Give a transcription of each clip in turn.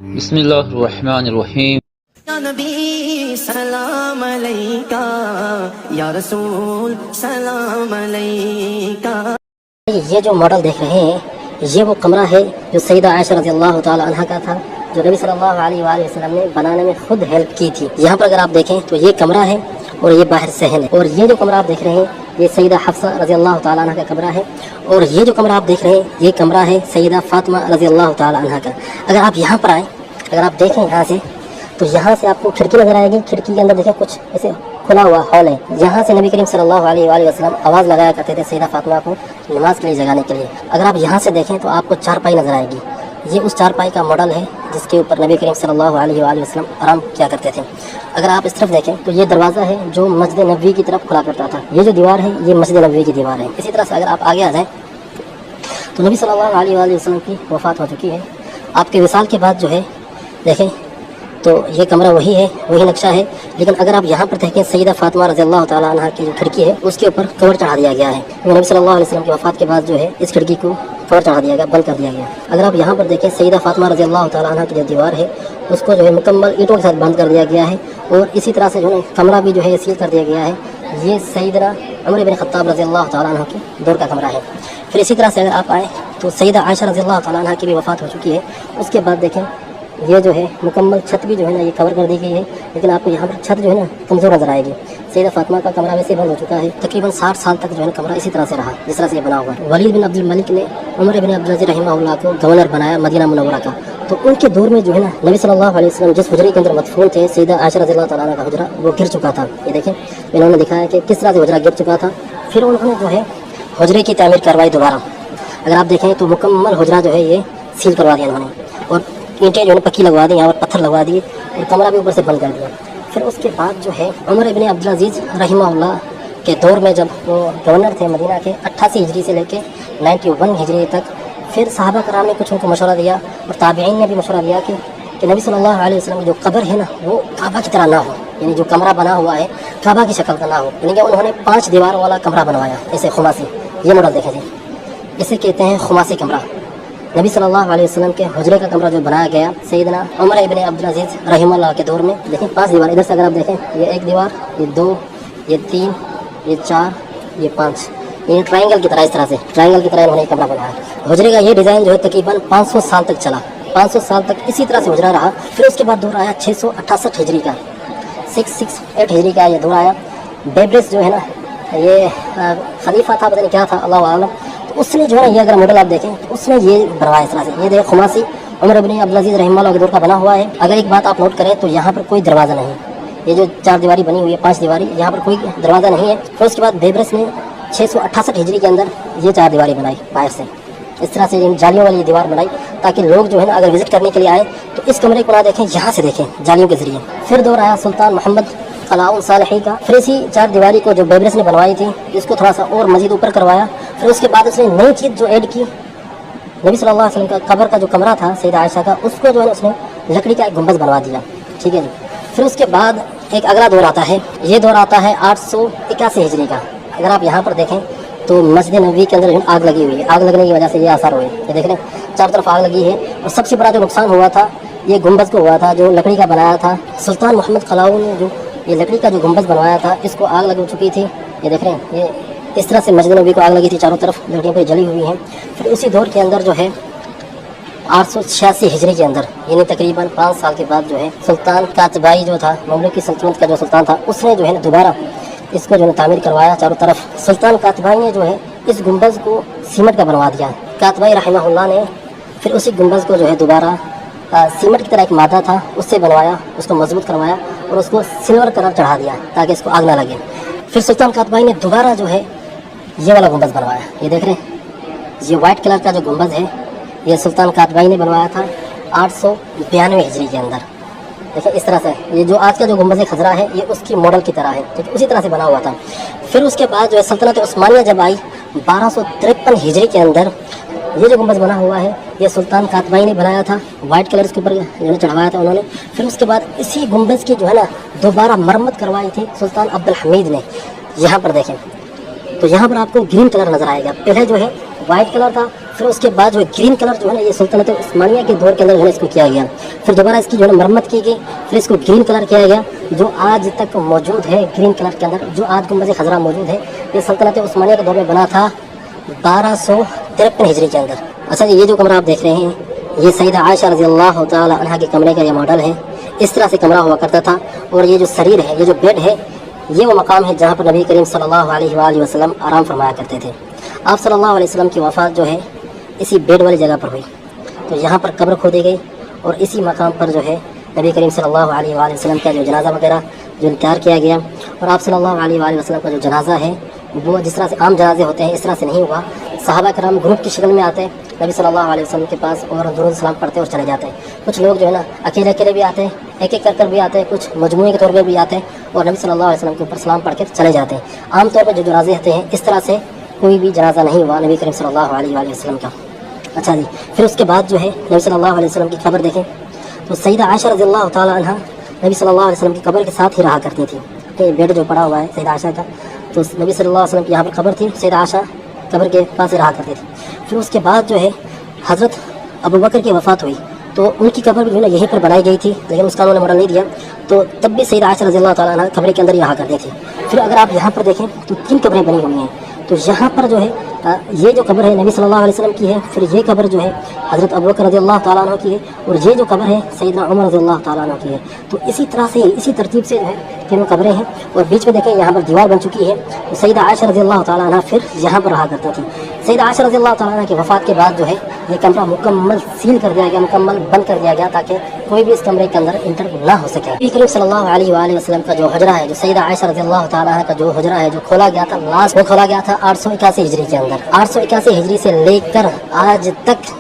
بسم اللہ الرحمن الرحیم۔ یا نبی سلام علیکہ، یا رسول سلام علیکہ۔ یہ جو ماڈل دیکھ رہے ہیں یہ وہ کمرہ ہے جو سیدہ عائشہ رضی اللہ تعالی عنہ کا تھا، جو نبی صلی اللہ علیہ وآلہ وسلم نے بنانے میں خود ہیلپ کی تھی۔ یہاں پر اگر آپ دیکھیں تو یہ کمرہ ہے اور یہ باہر صحن ہے، اور یہ جو کمرہ آپ دیکھ رہے ہیں یہ سیدہ حفصہ رضی اللہ تعالی عنہ کا کمرہ ہے، اور یہ جو کمرہ آپ دیکھ رہے ہیں یہ کمرہ ہے سیدہ فاطمہ رضی اللہ تعالی عنہ کا۔ اگر آپ یہاں پر آئیں، اگر آپ دیکھیں یہاں سے تو یہاں سے آپ کو کھڑکی نظر آئے گی، کھڑکی کے اندر دیکھیں کچھ ایسے کھلا ہوا ہال ہے، یہاں سے نبی کریم صلی اللہ علیہ وآلہ وسلم آواز لگایا کرتے تھے سیدہ فاطمہ کو نماز کے لیے جگانے کے لیے۔ اگر آپ یہاں سے دیکھیں تو آپ کو چارپائی نظر آئے گی، یہ اس چارپائی کا ماڈل ہے جس کے اوپر نبی کریم صلی اللہ علیہ وآلہ وسلم آرام کیا کرتے تھے۔ اگر آپ اس طرف دیکھیں تو یہ دروازہ ہے جو مسجد نبوی کی طرف کھلا کرتا تھا، یہ جو دیوار ہے یہ مسجد نبوی کی دیوار ہے۔ اسی طرح سے اگر آپ آگے آ جائیں تو نبی صلی اللہ علیہ وآلہ وسلم کی وفات ہو چکی ہے، آپ کے وصال کے بعد جو ہے دیکھیں تو یہ کمرہ وہی ہے، وہی نقشہ ہے، لیکن اگر آپ یہاں پر دیکھیں سیدہ فاطمہ رضی اللہ تعالی عنہ کی جو کھڑکی ہے اس کے اوپر کور چڑھا دیا گیا ہے۔ نبی صلی اللہ علیہ وسلم کی وفات کے بعد جو ہے اس کھڑکی کو کور چڑھا دیا گیا، بند کر دیا گیا۔ اگر آپ یہاں پر دیکھیں سیدہ فاطمہ رضی اللہ تعالی عنہ کی جو دیوار ہے اس کو جو ہے مکمل اینٹوں کے ساتھ بند کر دیا گیا ہے، اور اسی طرح سے جو ہے کمرہ بھی جو ہے سیل کر دیا گیا ہے۔ یہ سیدنا عمر بن خطاب رضی اللہ تعالی عنہ کے دور کا کمرہ ہے۔ پھر اسی طرح سے اگر آپ آئیں تو سیدہ عائشہ رضی اللہ تعالی عنہ کی بھی وفات ہو چکی ہے، اس کے بعد دیکھیں یہ جو ہے مکمل چھت بھی جو ہے نا یہ کور کر دی گئی ہے، لیکن آپ کو یہاں پر چھت جو ہے نا کمزور نظر آئے گی۔ سیدہ فاطمہ کا کمرہ ویسے بند ہو چکا ہے، تقریباً 60 سال تک جو ہے نا کمرہ اسی طرح سے رہا جس طرح سے یہ بنا ہوا ہے۔ ولید بن عبد الملک نے عمر بن عبد العزیز رحمہ اللہ کو گورنر بنایا مدینہ منورہ کا، تو ان کے دور میں جو ہے نا نبی صلی اللہ علیہ وسلم جس حجرے کے اندر مدفون تھے سیدہ عائشہ رضی اللہ تعالیٰ عنہ کا حجرہ وہ گر چکا تھا۔ یہ دیکھیں انہوں نے دکھایا کہ کس طرح سے حجرہ گر چکا تھا، پھر انہوں نے جو ہے حجرے کی تعمیر کروائی دوبارہ۔ اگر آپ دیکھیں تو مکمل حجرہ جو ہے یہ سیل کروا دیا انہوں نے، اور اینٹیں جو ہے پکی لگوا دی، یہاں پر پتھر لگوا دیے، اور کمرہ بھی اوپر سے بند کر دیا۔ پھر اس کے بعد جو ہے عمر ابن عبدالعزیز رحمہ اللہ کے دور میں جب وہ گورنر تھے مدینہ کے 88 ہجری سے لے کے 91 ہجری تک، پھر صحابہ کرام نے کچھ ان کو مشورہ دیا اور تابعین نے بھی مشورہ دیا کہ نبی صلی اللہ علیہ وسلم کی جو قبر ہے نا وہ کعبہ کی طرح نہ ہو، یعنی جو کمرہ بنا ہوا ہے کعبہ کی شکل کا نہ ہو، یعنی کہ انہوں نے 5 دیواروں والا کمرہ بنوایا ایسے خماسی۔ یہ ماڈل دیکھیں جی، اسے کہتے ہیں خماسی کمرہ۔ نبی صلی اللہ علیہ وسلم کے حجرے کا کمرہ جو بنایا گیا سیدنا عمر ابن عبدالعزیز رحمہ اللہ کے دور میں، دیکھیں 5 دیوار، ادھر سے اگر آپ دیکھیں یہ 1 دیوار، یہ 2، یہ 3، یہ 4، یہ 5، یہ ٹرائنگل کی طرح، اس طرح سے ٹرائنگل کی طرح انہوں نے کمرہ بنایا۔ حجرے کا یہ ڈیزائن جو ہے تقریباً 500 سال تک چلا، 500 سال تک اسی طرح سے حجرہ رہا۔ پھر اس کے بعد دور آیا 668 ہجری کا، 668 ہجری کا یہ دور آیا۔ بیبرس جو ہے نا یہ خلیفہ تھا، پتہ نہیں کیا تھا، اللہ عالم، تو اس نے جو ہے یہ اگر ماڈل آپ دیکھیں تو اس نے یہ بنوایا اس طرح سے۔ یہ دیکھیں خماسی عمر ابن عبدالعزیز رحمہ اللہ کے دور کا بنا ہوا ہے۔ اگر ایک بات آپ نوٹ کریں تو یہاں پر کوئی دروازہ نہیں، یہ جو 4 دیواری بنی ہوئی ہے 5 دیواری، یہاں پر کوئی دروازہ نہیں ہے۔ پھر اس کے بعد بیبرس نے 668 ہجری کے اندر یہ 4 دیواری بنائی باہر سے، اس طرح سے جالیوں والی دیوار بنائی تاکہ لوگ جو ہے نا اگر وزٹ کرنے کے لیے آئے تو اس کمرے کو نہ دیکھیں، یہاں سے دیکھیں جالیوں کے ذریعے۔ پھر دور آیا سلطان محمد قلاؤں صالحی کا، پھر اسی 4 دیواری کو جو بیبرس نے بنوائی تھی اس کو تھوڑا سا اور مزید اوپر کروایا۔ پھر اس کے بعد اس نے نئی چیز جو ایڈ کی، نبی صلی اللہ علیہ وسلم کا قبر کا جو کمرہ تھا سیدہ عائشہ کا، اس کو جو ہے اس نے لکڑی کا ایک گنبد بنوا دیا، ٹھیک ہے جی۔ پھر اس کے بعد ایک اگلا دور آتا ہے، یہ دور آتا ہے 881 ہجری کا۔ اگر آپ یہاں پر دیکھیں تو مسجد نبوی کے اندر آگ لگی ہوئی ہے، آگ لگنے کی وجہ سے یہ آثار ہوئے، یہ دیکھ لیں چاروں طرف آگ لگی ہے۔ اور سب سے بڑا جو نقصان ہوا تھا یہ گنبد کو ہوا تھا جو لکڑی کا بنایا تھا سلطان محمد قلاؤں نے، جو یہ لکڑی کا جو گنبد بنوایا تھا اس کو آگ لگ چکی تھی، یہ دیکھ رہے ہیں یہ اس طرح سے مسجد نبوی کو آگ لگی تھی، چاروں طرف لکڑیاں پہ جلی ہوئی ہیں۔ پھر اسی دور کے اندر جو ہے 886 ہجری کے اندر، یعنی تقریباً 5 سال کے بعد جو ہے سلطان قاتبائی جو تھا مملوک کی سلطنت کا جو سلطان تھا، اس نے جو ہے نا دوبارہ اس کو جو ہے تعمیر کروایا چاروں طرف۔ سلطان قاتبائی نے جو ہے اس گنبد کو سیمنٹ کا بنوا دیا، قاتبائی رحمہ اللہ نے پھر اسی گنبد کو جو ہے دوبارہ سیمنٹ کی طرح ایک مادہ تھا اس سے بنوایا، اس کو مضبوط کروایا اور اس کو سلور کلر چڑھا دیا تاکہ اس کو آگ نہ لگے۔ پھر سلطان قاتبائی نے دوبارہ جو ہے یہ والا گنبد بنوایا، یہ دیکھ رہے ہیں یہ وائٹ کلر کا جو گنبد ہے یہ سلطان قاتبائی نے بنوایا تھا 892 ہجری کے اندر۔ دیکھیں اس طرح سے یہ جو آج کا جو گنبد خضرا ہے یہ اس کی ماڈل کی طرح ہے، ٹھیک ہے، اسی طرح سے بنا ہوا تھا۔ پھر اس کے بعد جو ہے سلطنت عثمانیہ جب آئی 1253 ہجری کے اندر، یہ جو گنبد بنا ہوا ہے یہ سلطان قاتبائی نے بنایا تھا، وائٹ کلر اس کے اوپر جو ہے چڑھوایا تھا انہوں نے۔ پھر اس کے بعد اسی گنبد کی جو ہے نا دوبارہ مرمت کروائی تھی سلطان عبدالحمید نے۔ یہاں پر دیکھیں تو یہاں پر آپ کو گرین کلر نظر آئے گا، پہلے جو ہے وائٹ کلر تھا، پھر اس کے بعد جو ہے گرین کلر جو ہے نا یہ سلطنت عثمانیہ کے دور کے اندر جو ہے اس کو کیا گیا. پھر دوبارہ اس کی جو ہے مرمت کی گئی, پھر اس کو گرین کلر کیا گیا جو آج تک موجود ہے گرین کلر کے اندر, جو آج گنبد خضرا موجود ہے. یہ سلطنت عثمانیہ کے دور میں بنا تھا 1253 ہجری کے اندر. اچھا جی, یہ جو کمرہ آپ دیکھ رہے ہیں یہ سیدہ عائشہ رضی اللہ تعالی عنہا کے کمرے کا یہ ماڈل ہے. اس طرح سے کمرہ ہوا کرتا تھا. اور یہ جو سریر ہے, یہ جو بیڈ ہے, یہ وہ مقام ہے جہاں پر نبی کریم صلی اللہ علیہ وآلہ وسلم آرام فرمایا کرتے تھے. آپ صلی اللہ علیہ وسلم کی وفات جو ہے اسی بیڈ والی جگہ پر ہوئی. تو یہاں پر قبر کھودی گئی اور اسی مقام پر جو ہے نبی کریم صلی اللہ علیہ وآلہ وسلم کا جو جنازہ وغیرہ جو تیار کیا گیا. اور آپ صلی اللہ علیہ وآلہ وسلم کا جو جنازہ ہے وہ جس طرح سے عام جنازے ہوتے ہیں اس طرح سے نہیں ہوا. صحابہ کرام گروپ کی شکل میں آتے ہیں نبی صلی اللہ علیہ وسلم کے پاس اور درود سلام پڑھتے اور چلے جاتے ہیں. کچھ لوگ جو ہے نا اکیلے اکیلے بھی آتے ہیں, ایک ایک کر بھی آتے ہیں, کچھ مجموعے کے طور پہ بھی آتے ہیں اور نبی صلی اللہ علیہ وسلم کے اوپر سلام پڑھ کے چلے جاتے ہیں. عام طور پر جو جنازے ہوتے ہیں اس طرح سے کوئی بھی جنازہ نہیں ہوا نبی کریم صلی اللہ علیہ وآلہ وسلم کا. اچھا جی, پھر اس کے بعد جو ہے نبی صلی اللہ علیہ وسلم کی قبر دیکھیں تو سیدہ عائشہ رضی اللہ تعالیٰ عنہ نبی صلی اللہ علیہ وسلم کی قبر کے ساتھ ہی رہا کرتی تھی. کہ بیڈ جو پڑا ہوا ہے سیدہ عائشہ کا, تو نبی صلی اللہ علیہ وسلم کی یہاں پر قبر تھی, سیدہ عائشہ قبر کے پاس ہی رہا کرتی تھی. پھر اس کے بعد جو ہے حضرت ابوبکر کی وفات ہوئی تو ان کی قبر بھی جو ہے نا یہیں پر بنائی گئی تھی, لیکن اس کا انہوں نے ماڈل نہیں دیا. تو تب بھی سیدہ عائشہ رضی اللہ تعالیٰ عنہ قبر کے اندر ہی رہا کرتی تھی. پھر اگر آپ یہاں پر دیکھیں تو 3 قبریں بنی ہوئی ہیں. تو یہاں پر جو ہے یہ جو قبر ہے نبی صلی اللہ علیہ وسلم کی ہے, پھر یہ قبر جو ہے حضرت ابوبکر رضی اللہ تعالیٰ عنہ کی ہے, اور یہ جو قبر ہے سیدنا عمر رضی اللہ تعالیٰ عنہ کی ہے. تو اسی طرح سے اسی ترتیب سے جو ہے تینوں قبریں ہیں. اور بیچ میں دیکھیں یہاں پر دیوار بن چکی ہے. تو سیدہ عائشہ رضی اللہ تعالیٰ عنہ پھر یہاں پر رہا کرتی تھی. سیدہ عائشہ رضی اللہ تعالیٰ عنہ کی وفات کے بعد جو ہے یہ کمرہ مکمل سیل کر دیا گیا, مکمل بند کر دیا گیا تاکہ کوئی بھی اس کمرے کے اندر انٹر نہ ہو سکے. نبی کریم صلی اللہ علیہ وآلہ وسلم کا جو حجرہ ہے, جو سیدہ عائشہ رضی اللہ تعالیٰ عنہ کا جو حجرہ ہے جو کھولا گیا تھا لاسٹ وہ کھولا گیا تھا 881 ہجری کے اندر. 881 ہجری سے لے کر آج تک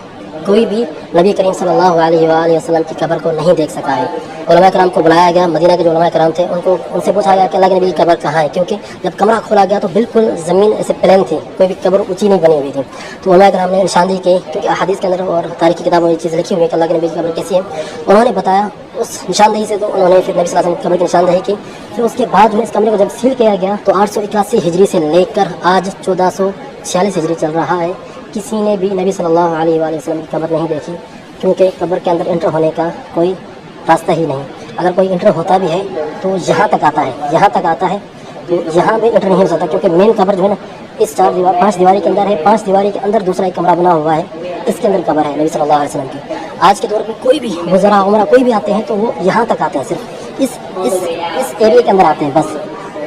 کوئی بھی نبی کریم صلی اللہ علیہ وآلہ وسلم کی قبر کو نہیں دیکھ سکا ہے. علماء کرام کو بلایا گیا, مدینہ کے جو علماء کرام تھے ان سے پوچھا گیا کہ اللہ کے نبی کی قبر کہاں ہے, کیونکہ جب کمرہ کھولا گیا تو بالکل زمین ایسے پلین تھی, کوئی بھی قبر اونچی نہیں بنی ہوئی تھی. تو علماء کرام نے نشاندہی کی, کیونکہ احادیث کے اندر اور تاریخی کتابوں میں یہ چیز لکھی ہوئی ہے کہ اللہ کے نبی کی قبر کیسی ہے. انہوں نے بتایا اس نشاندہی سے, تو انہوں نے پھر نبی صلی اللہ علیہ وسلم کی قبر کی نشاندہی کی. پھر اس کے بعد اس کمرے کو جب سیل کیا گیا تو 881 ہجری سے لے کر آج 1446 ہجری چل رہا ہے. کسی نے بھی نبی صلی اللہ علیہ وآلہ وسلم کی قبر نہیں دیکھی, کیونکہ قبر کے اندر انٹر ہونے کا کوئی راستہ ہی نہیں. اگر کوئی انٹر ہوتا بھی ہے تو یہاں تک آتا ہے, یہاں تک آتا ہے, تو یہاں بھی انٹر نہیں ہو سکتا, کیونکہ مین قبر جو ہے نا اس 5 دیواری کے اندر ہے. 5 دیواری کے اندر دوسرا ایک کمرہ بنا ہوا ہے, اس کے اندر قبر ہے نبی صلی اللہ علیہ وسلم کی. آج کے دور پہ کوئی بھی وزراء عمرہ کوئی بھی آتے ہیں تو وہ یہاں تک آتے ہیں, صرف اس ایریا کے اندر آتے ہیں, بس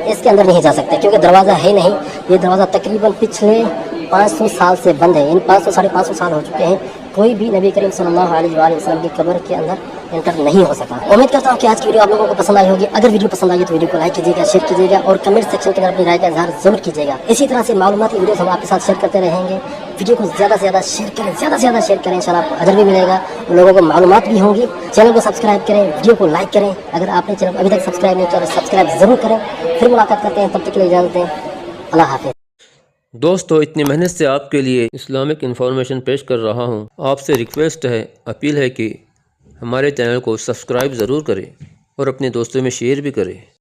اس کے اندر نہیں جا سکتے, کیونکہ دروازہ ہے نہیں. یہ دروازہ تقریباً پچھلے 500 سال سے بند ہے, 500 ساڑھے 500 سال ہو چکے ہیں. کوئی بھی نبی کریم صلی اللہ علیہ وآلہ وسلم کی قبر کے اندر انٹر نہیں ہو سکا. امید کرتا ہوں کہ آج کی ویڈیو آپ لوگوں کو پسند آئی ہوگی. اگر ویڈیو پسند آئی تو ویڈیو کو لائک کیجیے گا, شیئر کیجیے گا, اور کمنٹ سیکشن کے اندر اپنی رائے کا اظہار ضرور کیجیے گا. اسی طرح سے معلوماتی ویڈیوز ہم آپ کے ساتھ شیئر کرتے رہیں گے. ویڈیو کو زیادہ سے زیادہ شیئر کریں, زیادہ سے زیادہ شیئر کریں, انشاءاللہ آپ کو اجر بھی ملے گا, لوگوں کو معلومات بھی ہوں گی. چینل کو سبسکرائب کریں, ویڈیو کو لائک کریں. اگر آپ نے چینل کو ابھی تک سبسکرائب نہیں کیا تو سبسکرائب ضرور کریں. پھر ملاقات کرتے ہیں, تب تک کے لیے اجازت دیں. اللہ حافظ. دوستو اتنی محنت سے آپ کے لیے اسلامک انفارمیشن پیش کر رہا ہوں. آپ سے ریکویسٹ ہے, اپیل ہے کہ ہمارے چینل کو سبسکرائب ضرور کریں اور اپنے دوستوں میں شیئر بھی کریں.